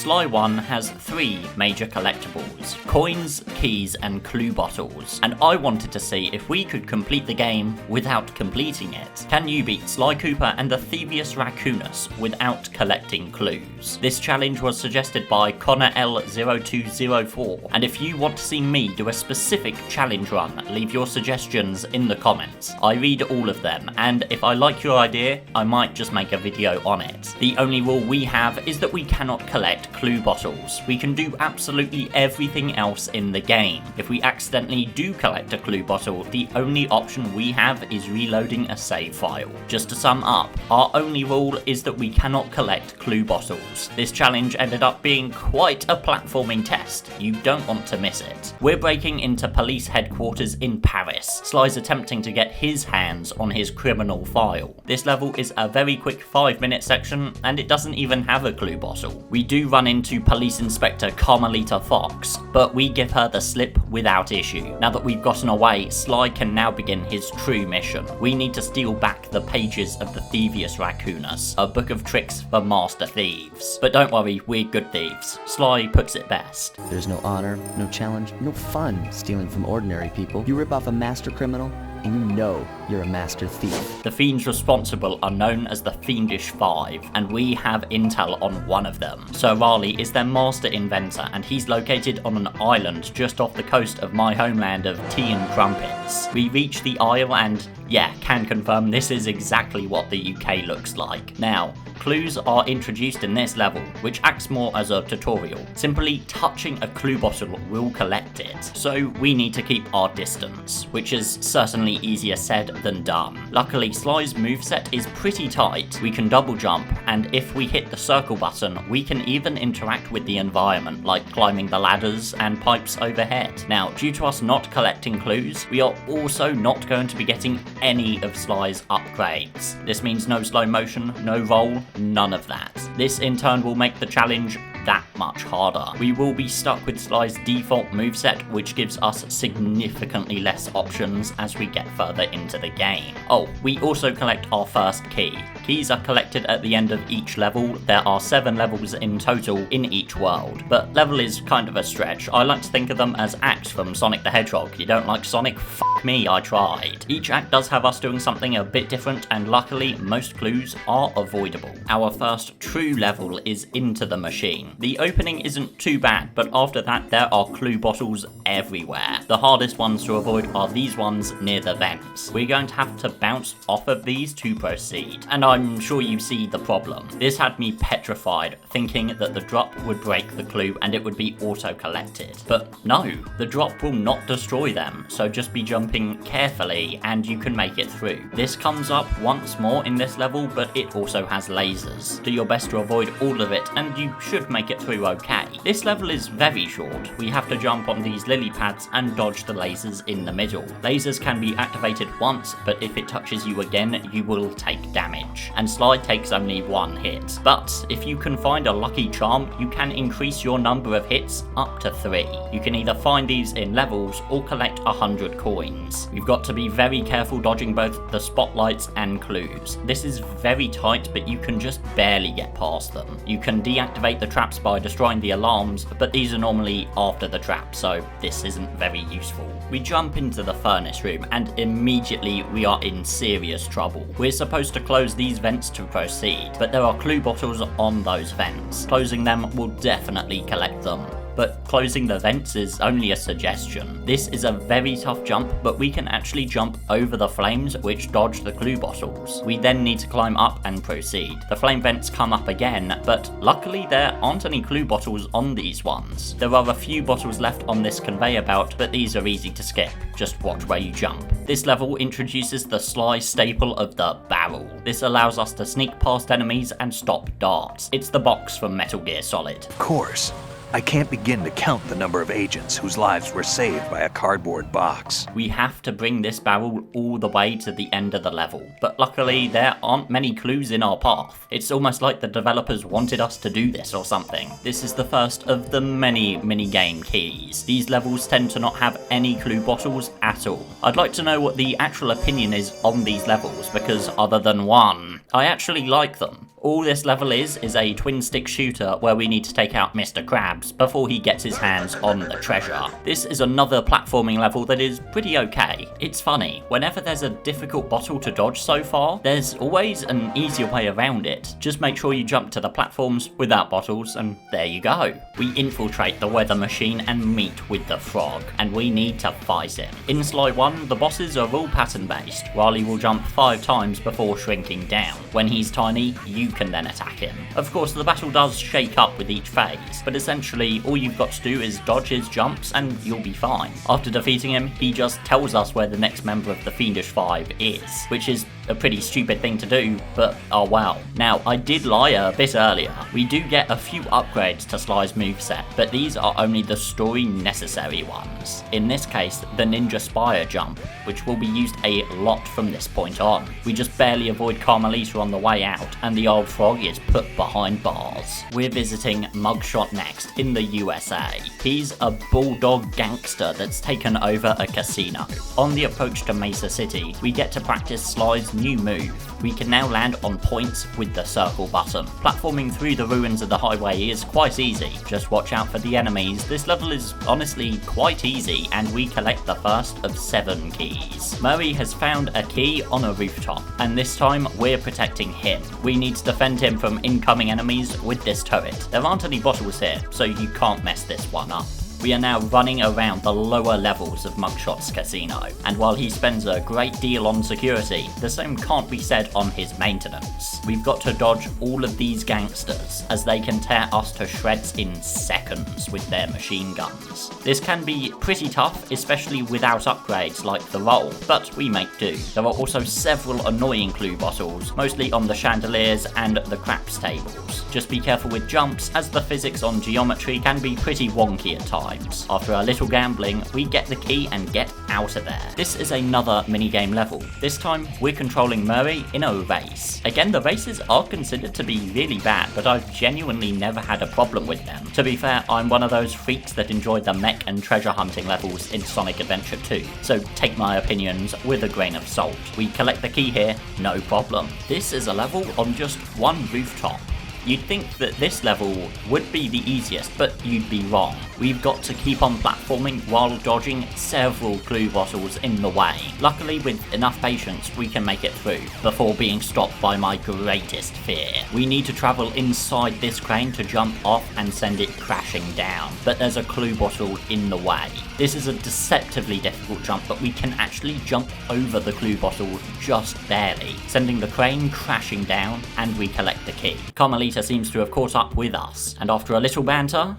Sly 1 has 3 major collectibles: coins, keys, and clue bottles, and I wanted to see if we could complete the game without completing it. Can you beat Sly Cooper and the Thievius Raccoonus without collecting clues? This challenge was suggested by Connor L0204, and if you want to see me do a specific challenge run, leave your suggestions in the comments. I read all of them, and if I like your idea, I might just make a video on it. The only rule we have is that we cannot collect clue bottles. We can do absolutely everything else in the game. If we accidentally do collect a clue bottle, the only option we have is reloading a save file. Just to sum up, our only rule is that we cannot collect clue bottles. This challenge ended up being quite a platforming test. You don't want to miss it. We're breaking into police headquarters in Paris. Sly's attempting to get his hands on his criminal file. This level is a very quick 5-minute section, and it doesn't even have a clue bottle. We do run into Police Inspector Carmelita Fox, but we give her the slip without issue. Now that we've gotten away, Sly can now begin his true mission. We need to steal back the pages of the Thievius Raccoonus, a book of tricks for master thieves. But don't worry, we're good thieves. Sly puts it best. There's no honor, no challenge, no fun stealing from ordinary people. You rip off a master criminal, and you know you're a master thief. The fiends responsible are known as the Fiendish Five, and we have intel on one of them. Sir Raleigh is their master inventor, and he's located on an island just off the coast of my homeland of tea and crumpets. We reach the isle and, yeah, can confirm this is exactly what the UK looks like. Now, clues are introduced in this level, which acts more as a tutorial. Simply touching a clue bottle will collect it, so we need to keep our distance, which is certainly easier said than done. Luckily, Sly's moveset is pretty tight. We can double jump, and if we hit the circle button, we can even interact with the environment, like climbing the ladders and pipes overhead. Now, due to us not collecting clues, we are also not going to be getting any of Sly's upgrades. This means no slow motion, no roll, none of that. This in turn will make the challenge that much harder. We will be stuck with Sly's default moveset, which gives us significantly less options as we get further into the game. Oh, we also collect our first key. Keys are collected at the end of each level. There are 7 levels in total in each world, but level is kind of a stretch. I like to think of them as acts from Sonic the Hedgehog. You don't like Sonic? F me, I tried. Each act does have us doing something a bit different, and luckily most clues are avoidable. Our first true level is Into the Machine. The opening isn't too bad, but after that there are clue bottles everywhere. The hardest ones to avoid are these ones near the vents. We're going to have to bounce off of these to proceed, and I'm sure you see the problem. This had me petrified, thinking that the drop would break the clue and it would be auto-collected. But no, the drop will not destroy them, so just be jumping carefully and you can make it through. This comes up once more in this level, but it also has lasers. Do your best to avoid all of it, and you should make it through okay. This level is very short. We have to jump on these lily pads and dodge the lasers in the middle. Lasers can be activated once, but if it touches you again, you will take damage. And Sly takes only 1 hit. But if you can find a lucky charm, you can increase your number of hits up to 3. You can either find these in levels or collect 100 coins. You've got to be very careful dodging both the spotlights and clues. This is very tight, but you can just barely get past them. You can deactivate the traps by destroying the alarms, but these are normally after the trap, so this isn't very useful. We jump into the furnace room, and immediately we are in serious trouble. We're supposed to close these vents to proceed, but there are clue bottles on those vents. Closing them will definitely collect them, but closing the vents is only a suggestion. This is a very tough jump, but we can actually jump over the flames which dodge the clue bottles. We then need to climb up and proceed. The flame vents come up again, but luckily there aren't any clue bottles on these ones. There are a few bottles left on this conveyor belt, but these are easy to skip. Just watch where you jump. This level introduces the Sly staple of the barrel. This allows us to sneak past enemies and stop darts. It's the box from Metal Gear Solid. Of course. I can't begin to count the number of agents whose lives were saved by a cardboard box. We have to bring this barrel all the way to the end of the level, but luckily there aren't many clues in our path. It's almost like the developers wanted us to do this or something. This is the first of the many minigame keys. These levels tend to not have any clue bottles at all. I'd like to know what the actual opinion is on these levels, because other than one, I actually like them. All this level is a twin stick shooter where we need to take out Mr. Krabs before he gets his hands on the treasure. This is another platforming level that is pretty okay. It's funny, whenever there's a difficult bottle to dodge so far, there's always an easier way around it. Just make sure you jump to the platforms without bottles and there you go. We infiltrate the weather machine and meet with the frog, and we need to fight him. In Sly 1, the bosses are all pattern based. Riley will jump 5 times before shrinking down. When he's tiny, you can then attack him. Of course, the battle does shake up with each phase, but essentially all you've got to do is dodge his jumps and you'll be fine. After defeating him, he just tells us where the next member of the Fiendish Five is, which is a pretty stupid thing to do, but oh well. Now, I did lie a bit earlier. We do get a few upgrades to Sly's moveset, but these are only the story necessary ones. In this case, the Ninja Spire jump, which will be used a lot from this point on. We just barely avoid Carmelita on the way out, and the old frog is put behind bars. We're visiting Mugshot next in the USA. He's a bulldog gangster that's taken over a casino. On the approach to Mesa City, we get to practice Sly's new move. We can now land on points with the circle button. Platforming through the ruins of the highway is quite easy. Just watch out for the enemies. This level is honestly quite easy, and we collect the first of 7 keys. Murray has found a key on a rooftop, and this time we're protecting him. We need to defend him from incoming enemies with this turret. There aren't any bottles here, so you can't mess this one up. We are now running around the lower levels of Mugshot's casino, and while he spends a great deal on security, the same can't be said on his maintenance. We've got to dodge all of these gangsters, as they can tear us to shreds in seconds with their machine guns. This can be pretty tough, especially without upgrades like the roll, but we make do. There are also several annoying clue bottles, mostly on the chandeliers and the craps tables. Just be careful with jumps, as the physics on geometry can be pretty wonky at times. After a little gambling, we get the key and get out of there. This is another minigame level. This time, we're controlling Murray in a race. Again, the races are considered to be really bad, but I've genuinely never had a problem with them. To be fair, I'm one of those freaks that enjoy the mech and treasure hunting levels in Sonic Adventure 2, so take my opinions with a grain of salt. We collect the key here, no problem. This is a level on just one rooftop. You'd think that this level would be the easiest, but you'd be wrong. We've got to keep on platforming while dodging several clue bottles in the way. Luckily, with enough patience, we can make it through, before being stopped by my greatest fear. We need to travel inside this crane to jump off and send it crashing down, but there's a clue bottle in the way. This is a deceptively difficult jump, but we can actually jump over the clue bottle just barely, sending the crane crashing down, and we collect the key. Carmelita seems to have caught up with us, and after a little banter...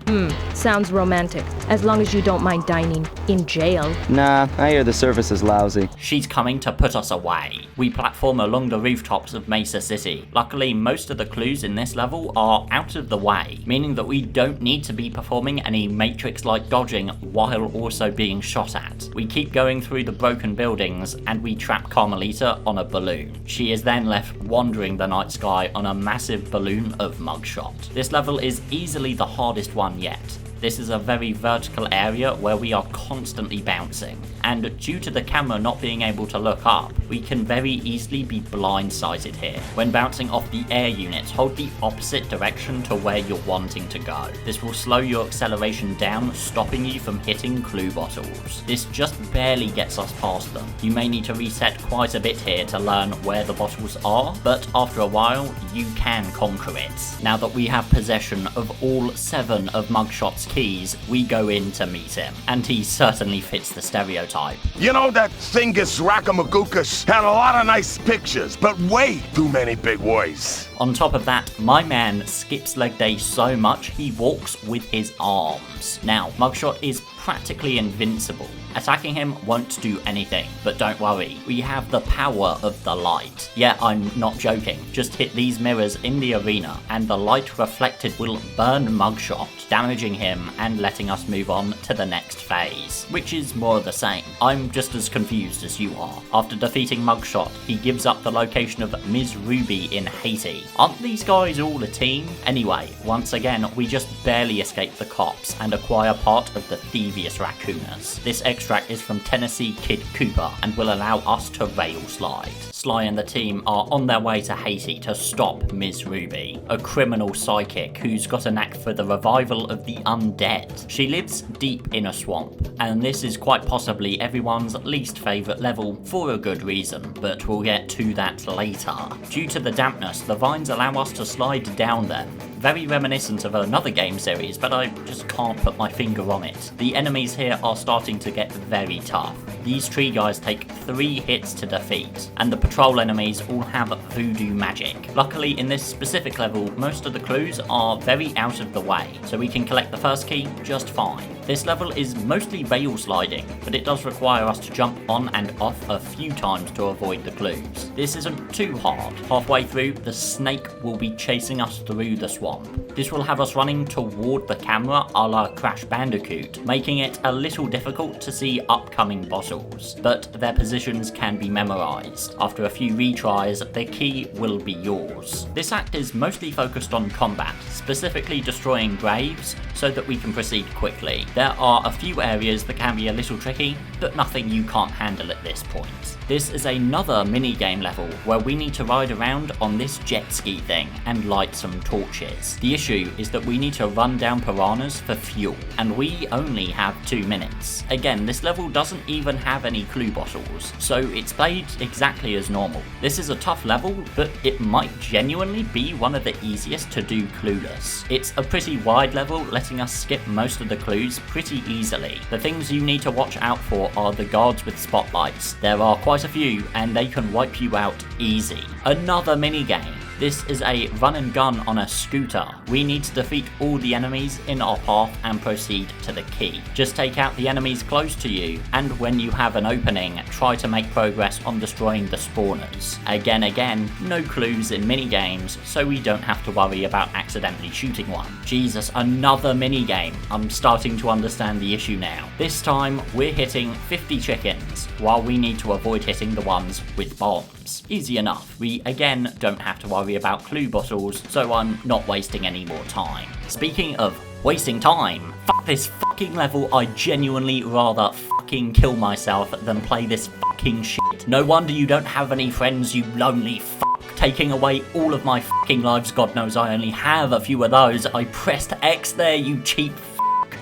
Sounds romantic, as long as you don't mind dining in jail. Nah, I hear the service is lousy. She's coming to put us away. We platform along the rooftops of Mesa City. Luckily, most of the clues in this level are out of the way, meaning that we don't need to be performing any Matrix-like dodging while also being shot at. We keep going through the broken buildings, and we trap Carmelita on a balloon. She is then left wandering the night sky on a massive balloon of Mugshot. This level is easily the hardest one yet. This is a very vertical area where we are constantly bouncing, and due to the camera not being able to look up, we can very easily be blindsided here. When bouncing off the air units, hold the opposite direction to where you're wanting to go. This will slow your acceleration down, stopping you from hitting clue bottles. This just barely gets us past them. You may need to reset quite a bit here to learn where the bottles are, but after a while, you can conquer it. Now that we have possession of all 7 of Mugshot's keys, we go in to meet him, and he certainly fits the stereotype. You know, that Thingus Raccoonus had a lot of nice pictures, but way too many big words. On top of that, my man skips leg day so much he walks with his arms. Now, Mugshot is practically invincible. Attacking him won't do anything, but don't worry, we have the power of the light. Yeah, I'm not joking, just hit these mirrors in the arena and the light reflected will burn Mugshot, damaging him and letting us move on to the next phase, which is more of the same. I'm just as confused as you are. After defeating Mugshot, he gives up the location of Ms. Ruby in Haiti. Aren't these guys all a team? Anyway, once again, we just barely escape the cops and acquire part of the Thievius Raccoonus. This extract is from Tennessee Kid Cooper and will allow us to rail slide. Sly and the team are on their way to Haiti to stop Ms. Ruby, a criminal psychic who's got a knack for the revival of the undead. She lives deep in a swamp, and this is quite possibly everyone's least favourite level for a good reason, but we'll get to that later. Due to the dampness, the vines allow us to slide down them. Very reminiscent of another game series, but I just can't put my finger on it. The enemies here are starting to get very tough. These tree guys take 3 hits to defeat, and the patrol enemies all have voodoo magic. Luckily, in this specific level, most of the clues are very out of the way, so we can collect the first key just fine. This level is mostly rail sliding, but it does require us to jump on and off a few times to avoid the clues. This isn't too hard. Halfway through, the snake will be chasing us through the swamp. This will have us running toward the camera a la Crash Bandicoot, making it a little difficult to see upcoming bottles, but their positions can be memorized. After a few retries, the key will be yours. This act is mostly focused on combat, specifically destroying graves so that we can proceed quickly. There are a few areas that can be a little tricky, but nothing you can't handle at this point. This is another mini-game level where we need to ride around on this jet ski thing and light some torches. The issue is that we need to run down piranhas for fuel, and we only have 2 minutes. Again, this level doesn't even have any clue bottles, so it's played exactly as normal. This is a tough level, but it might genuinely be one of the easiest to do clueless. It's a pretty wide level, letting us skip most of the clues pretty easily. The things you need to watch out for are the guards with spotlights. There are quite a few, and they can wipe you out easy. Another minigame. This is a run and gun on a scooter. We need to defeat all the enemies in our path and proceed to the key. Just take out the enemies close to you, and when you have an opening, try to make progress on destroying the spawners. Again, no clues in minigames, so we don't have to worry about accidentally shooting one. Jesus, another minigame. I'm starting to understand the issue now. This time, we're hitting 50 chickens, while we need to avoid hitting the ones with bombs. Easy enough. We again don't have to worry about clue bottles, so I'm not wasting any more time. Speaking of wasting time, fuck this fucking level, I genuinely rather fucking kill myself than play this fucking shit. No wonder you don't have any friends, you lonely fuck. Taking away all of my fucking lives, God knows I only have a few of those. I pressed X there, you cheap fuck.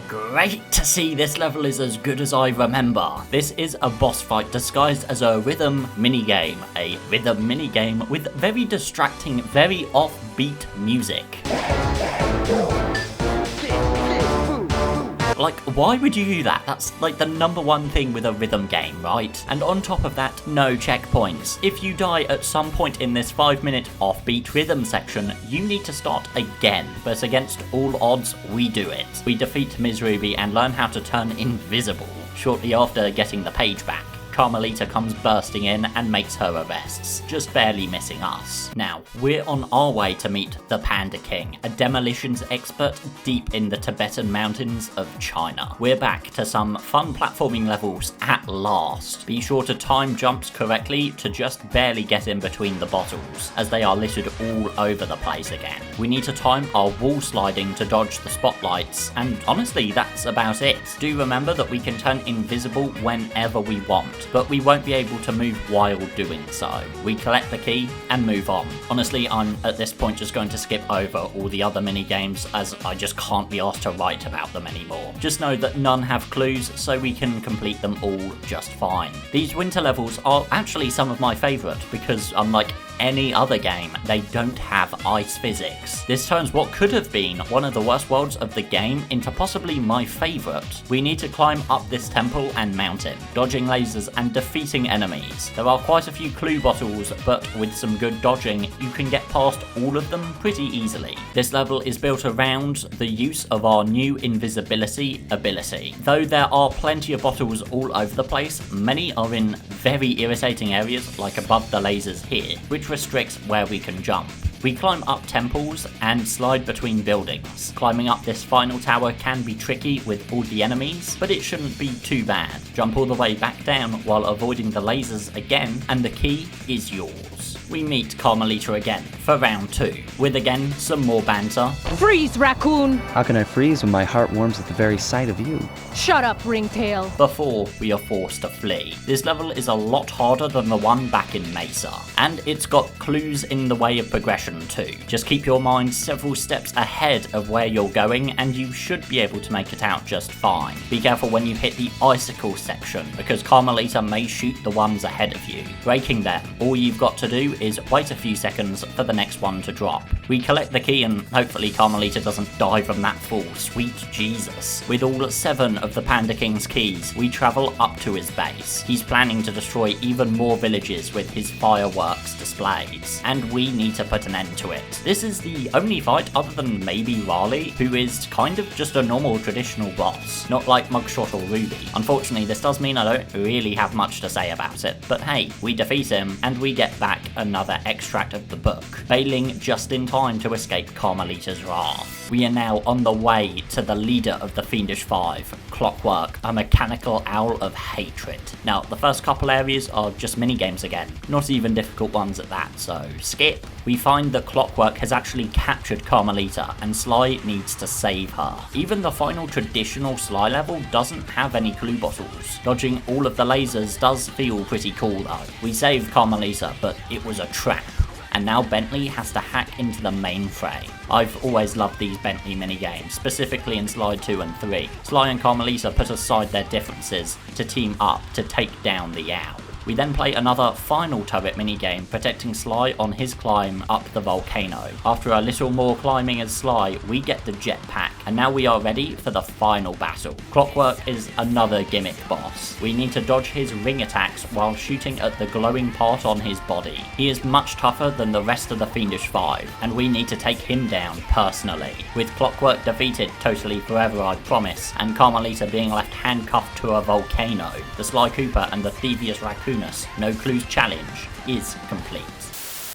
Great to see this level is as good as I remember. This is a boss fight disguised as a rhythm minigame. A rhythm minigame with very distracting, very offbeat music. Like, why would you do that? That's like the #1 thing with a rhythm game, right? And on top of that, no checkpoints. If you die at some point in this 5-minute offbeat rhythm section, you need to start again. But against all odds, we do it. We defeat Ms. Ruby and learn how to turn invisible. Shortly after getting the page back, Carmelita comes bursting in and makes her arrests, just barely missing us. Now, we're on our way to meet the Panda King, a demolitions expert deep in the Tibetan mountains of China. We're back to some fun platforming levels at last. Be sure to time jumps correctly to just barely get in between the bottles, as they are littered all over the place again. We need to time our wall sliding to dodge the spotlights, and honestly, that's about it. Do remember that we can turn invisible whenever we want, but we won't be able to move while doing so. We collect the key and move on. Honestly, I'm at this point just going to skip over all the other mini games, as I just can't be asked to write about them anymore. Just know that none have clues, so we can complete them all just fine. These winter levels are actually some of my favourite, because unlike any other game, they don't have ice physics. This turns what could have been one of the worst worlds of the game into possibly my favourite. We need to climb up this temple and mountain, dodging lasers and defeating enemies. There are quite a few clue bottles, but with some good dodging, you can get past all of them pretty easily. This level is built around the use of our new invisibility ability. Though there are plenty of bottles all over the place, many are in very irritating areas like above the lasers here, which restricts where we can jump. We climb up temples and slide between buildings. Climbing up this final tower can be tricky with all the enemies, but it shouldn't be too bad. Jump all the way back down while avoiding the lasers again, and the key is yours. we meet Carmelita again for round 2, with again some more banter. Freeze, Raccoon! How can I freeze when my heart warms at the very sight of you? Shut up, Ringtail. Before we are forced to flee. This level is a lot harder than the one back in Mesa, and it's got clues in the way of progression too. Just keep your mind several steps ahead of where you're going and you should be able to make it out just fine. Be careful when you hit the icicle section, because Carmelita may shoot the ones ahead of you. Breaking them, all you've got to do is wait a few seconds for the next one to drop. We collect the key and hopefully Carmelita doesn't die from that fall, sweet Jesus. With all 7 of the Panda King's keys, we travel up to his base. He's planning to destroy even more villages with his fireworks displays, and we need to put an end to it. This is the only fight other than maybe Raleigh, who is kind of just a normal traditional boss, not like Mugshot or Ruby. Unfortunately, this does mean I don't really have much to say about it, but hey, we defeat him and we get back another extract of the book, failing just in time to escape Carmelita's wrath. We are now on the way to the leader of the Fiendish Five, Clockwork, a mechanical owl of hatred. Now, the first couple areas are just minigames again, not even difficult ones at that, so skip. We find that Clockwork has actually captured Carmelita and Sly needs to save her. Even the final traditional Sly level doesn't have any clue bottles. Dodging all of the lasers does feel pretty cool though. We saved Carmelita, but it was a trap. And now Bentley has to hack into the mainframe. I've always loved these Bentley minigames, specifically in Sly 2 and 3. Sly and Carmelita put aside their differences to team up to take down the owl. We then play another final turret minigame, protecting Sly on his climb up the volcano. After a little more climbing as Sly, we get the jetpack, and now we are ready for the final battle. Clockwork is another gimmick boss. We need to dodge his ring attacks while shooting at the glowing part on his body. He is much tougher than the rest of the Fiendish Five, and we need to take him down personally. With Clockwork defeated totally forever, I promise, and Carmelita being left handcuffed to a volcano, the Sly Cooper and the Thievius Raccoonus No Clues challenge is complete.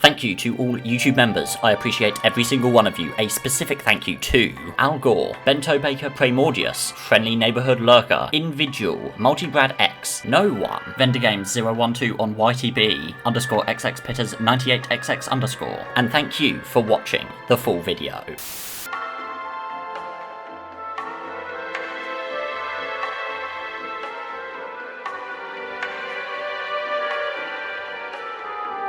Thank you to all YouTube members, I appreciate every single one of you. A specific thank you to Al Gore, Bento Baker Primordius, Friendly Neighborhood Lurker, Invigil, Multibrad X, No One, VenderGames012 on YTB, _XXPitters98XX_, and thank you for watching the full video.